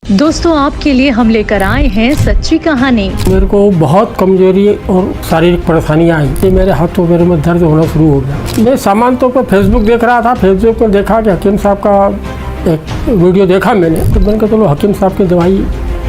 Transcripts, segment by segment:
दोस्तों, आपके लिए हम लेकर आए हैं सच्ची कहानी। मेरे को बहुत कमजोरी और शारीरिक परेशानियां आई कि मेरे हाथों पैरों में दर्द होना शुरू हो गया। मैं सामान्य तौर पर फेसबुक देख रहा था। फेसबुक पर देखा कि हकीम साहब का एक वीडियो देखा मैंने, तो मैंने कहा चलो हकीम साहब की दवाई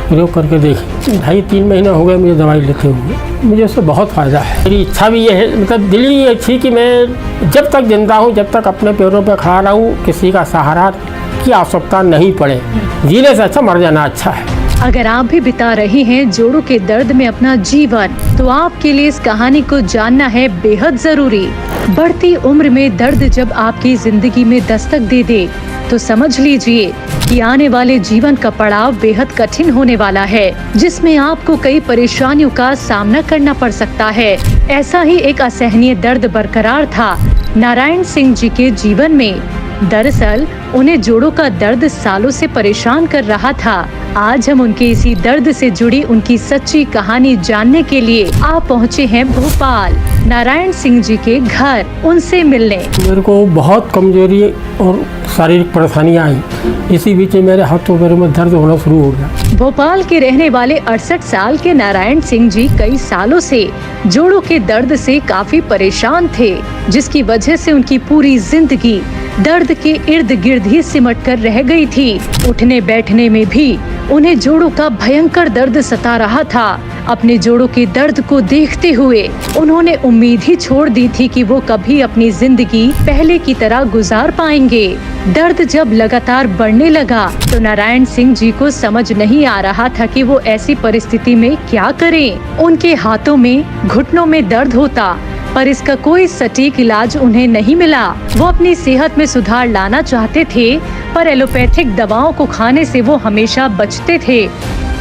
प्रयोग करके देखें। 2.5-3 महीने हो गए मुझे दवाई लेते हुए। मुझे उससे बहुत फ़ायदा है। मेरी इच्छा भी ये है, मतलब दिल ही ये थी कि मैं जब तक जिंदा हूँ, जब तक अपने पैरों पर खड़ा रहूँ, किसी का सहारा की आवश्यकता नहीं पड़े। जीने से अच्छा मर जाना अच्छा है। अगर आप भी बिता रहे हैं जोड़ों के दर्द में अपना जीवन, तो आपके लिए इस कहानी को जानना है बेहद जरूरी। बढ़ती उम्र में दर्द जब आपकी जिंदगी में दस्तक दे दे, तो समझ लीजिए कि आने वाले जीवन का पड़ाव बेहद कठिन होने वाला है, जिसमें आपको कई परेशानियों का सामना करना पड़ सकता है। ऐसा ही एक असहनीय दर्द बरकरार था नारायण सिंह जी के जीवन में। दरअसल उन्हें जोड़ों का दर्द सालों से परेशान कर रहा था। आज हम उनके इसी दर्द से जुड़ी उनकी सच्ची कहानी जानने के लिए आप पहुंचे हैं भोपाल नारायण सिंह जी के घर, उनसे मिलने। मेरे को बहुत कमजोरी और शारीरिक परेशानियां आई। इसी बीच मेरे हाथों पैरों में दर्द होना शुरू हो गया। भोपाल के रहने वाले 68 साल के नारायण सिंह जी कई सालों से जोड़ों के दर्द से काफी परेशान थे, जिसकी वजह से उनकी पूरी जिंदगी दर्द के इर्द गिर्द ही सिमट कर रह गई थी। उठने बैठने में भी उन्हें जोड़ों का भयंकर दर्द सता रहा था। अपने जोड़ों के दर्द को देखते हुए उन्होंने उम्मीद ही छोड़ दी थी कि वो कभी अपनी जिंदगी पहले की तरह गुजार पाएंगे। दर्द जब लगातार बढ़ने लगा, तो नारायण सिंह जी को समझ नहीं आ रहा था कि वो ऐसी परिस्थिति में क्या करें। उनके हाथों में, घुटनों में दर्द होता, पर इसका कोई सटीक इलाज उन्हें नहीं मिला। वो अपनी सेहत में सुधार लाना चाहते थे, पर एलोपैथिक दवाओं को खाने से वो हमेशा बचते थे।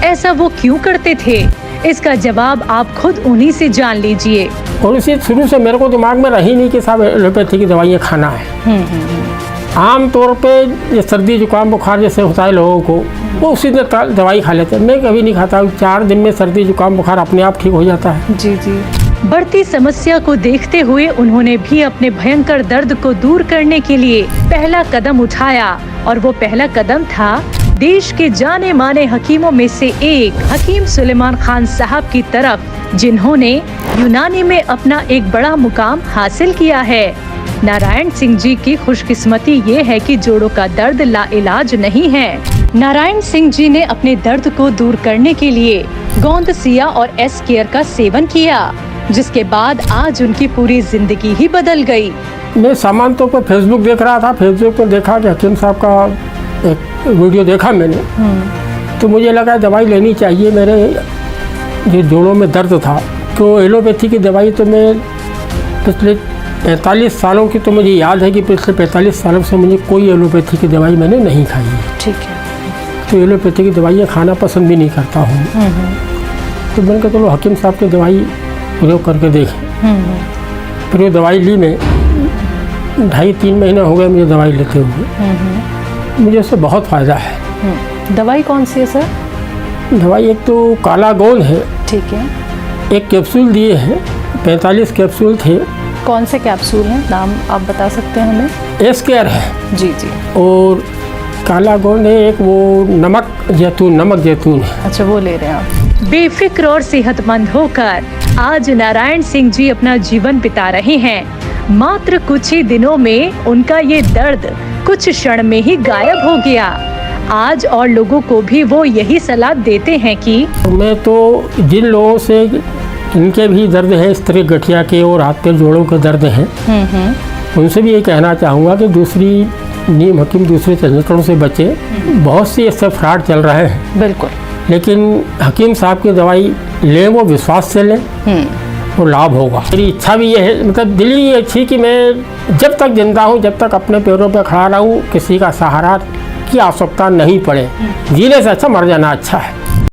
ऐसा वो क्यों करते थे? इसका जवाब आप खुद उन्हीं से जान लीजिए। और इसी शुरू से मेरे को दिमाग में रही नहीं कि साहब एलोपैथी की दवाइयाँ खाना है। आम तौर पे ये सर्दी जुकाम बुखार जैसे होता है लोगों को, वो उसी दिन दवाई खा लेते हैं। मैं कभी नहीं खाता। 4 दिन में सर्दी जुकाम बुखार अपने आप ठीक हो जाता है। जी जी। बढ़ती समस्या को देखते हुए उन्होंने भी अपने भयंकर दर्द को दूर करने के लिए पहला कदम उठाया, और वो पहला कदम था देश के जाने माने हकीमों में से एक हकीम सुलेमान खान साहब की तरफ, जिन्होंने यूनानी में अपना एक बड़ा मुकाम हासिल किया है। नारायण सिंह जी की खुशकिस्मती ये है कि जोड़ों का दर्द लाइलाज नहीं है। नारायण सिंह जी ने अपने दर्द को दूर करने के लिए गोंद सिया और एस केयर का सेवन किया, जिसके बाद आज उनकी पूरी जिंदगी ही बदल गई। मैं सामान्य तौर पर फेसबुक देख रहा था। फेसबुक पर देखा कि हकीम साहब का एक वीडियो देखा मैंने, तो मुझे लगा दवाई लेनी चाहिए। मेरे जो जोड़ों में दर्द था, तो एलोपैथी की दवाई तो मैं पिछले 45 सालों की, तो मुझे याद है कि पिछले 45 सालों से मुझे कोई एलोपैथी की दवाई मैंने नहीं खाई है। ठीक है। तो एलोपैथी की दवाइयाँ खाना पसंद भी नहीं करता हूँ। तो मैंने कहा चलो हकीम साहब की दवाई प्रयोग करके देखें। फिर वो दवाई ली मैं। 2.5-3 महीने हो गए मुझे दवाई लेते हुए। मुझे उससे बहुत फ़ायदा है। दवाई कौन सी है सर? दवाई एक तो काला गोंद है। ठीक है। एक कैप्सूल दिए हैं, 45 कैप्सूल थे। कौन से कैप्सूल हैं? नाम आप बता सकते हैं हमें? एस केयर है। जी जी। और काला गोंद है एक, वो नमक जैतून है। अच्छा, वो ले रहे हैं आप। बेफिक्र और सेहतमंद होकर आज नारायण सिंह जी अपना जीवन बिता रहे हैं। मात्र कुछ ही दिनों में उनका ये दर्द कुछ क्षण में ही गायब हो गया। आज और लोगों को भी वो यही सलाह देते हैं कि मैं तो जिन लोगों से इनके भी दर्द है, इस तरह गठिया के और हाथ पैर जोड़ों के दर्द हैं, उनसे भी ये कहना चाहूँगा कि दूसरी नीम हकीम दूसरे झंझटों से बचे। बहुत सी ऐसे फ्रॉड चल रहे हैं। बिल्कुल। लेकिन हकीम साहब की दवाई लें, वो विश्वास से लें, वो लाभ होगा। मेरी इच्छा भी ये है, मतलब दिल ही ये थी कि मैं जब तक जिंदा हूँ, जब तक अपने पैरों पर खड़ा रहूँ, किसी का सहारा की आवश्यकता नहीं पड़े। जीने से अच्छा मर जाना अच्छा है।